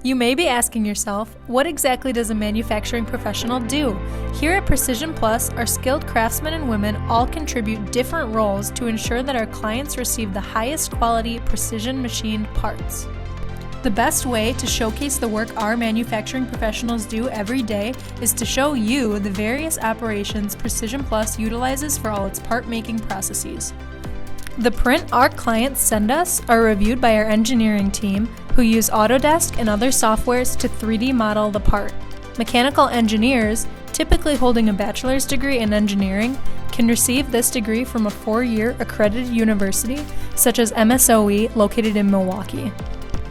You may be asking yourself, what exactly does a manufacturing professional do? Here at Precision Plus, our skilled craftsmen and women all contribute different roles to ensure that our clients receive the highest quality precision machined parts. The best way to showcase the work our manufacturing professionals do every day is to show you the various operations Precision Plus utilizes for all its part-making processes. The print our clients send us are reviewed by our engineering team, who use Autodesk and other softwares to 3D model the part. Mechanical engineers, typically holding a bachelor's degree in engineering, can receive this degree from a 4-year accredited university, such as MSOE, located in Milwaukee.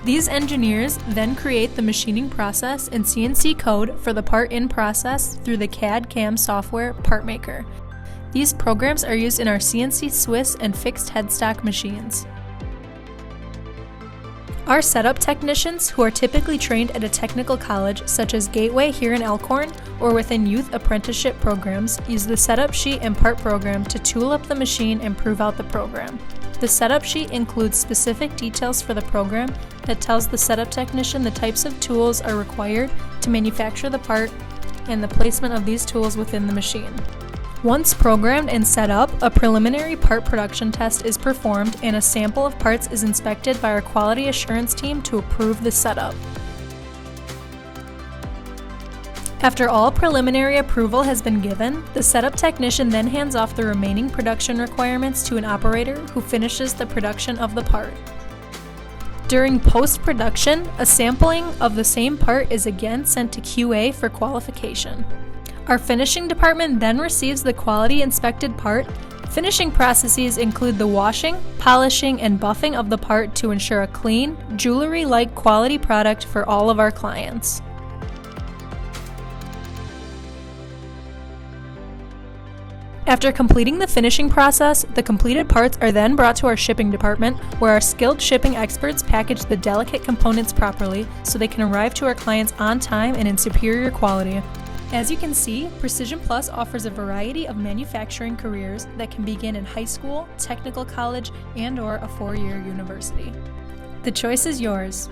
These engineers then create the machining process and CNC code for the part in process through the CAD/CAM software PartMaker. These programs are used in our CNC Swiss and fixed headstock machines. Our setup technicians, who are typically trained at a technical college such as Gateway here in Elkhorn or within youth apprenticeship programs, use the setup sheet and part program to tool up the machine and prove out the program. The setup sheet includes specific details for the program that tells the setup technician the types of tools are required to manufacture the part and the placement of these tools within the machine. Once programmed and set up, a preliminary part production test is performed and a sample of parts is inspected by our quality assurance team to approve the setup. After all preliminary approval has been given, the setup technician then hands off the remaining production requirements to an operator who finishes the production of the part. During post-production, a sampling of the same part is again sent to QA for qualification. Our finishing department then receives the quality inspected part. Finishing processes include the washing, polishing, and buffing of the part to ensure a clean, jewelry-like quality product for all of our clients. After completing the finishing process, the completed parts are then brought to our shipping department, where our skilled shipping experts package the delicate components properly so they can arrive to our clients on time and in superior quality. As you can see, Precision Plus offers a variety of manufacturing careers that can begin in high school, technical college, and/or a 4-year university. The choice is yours.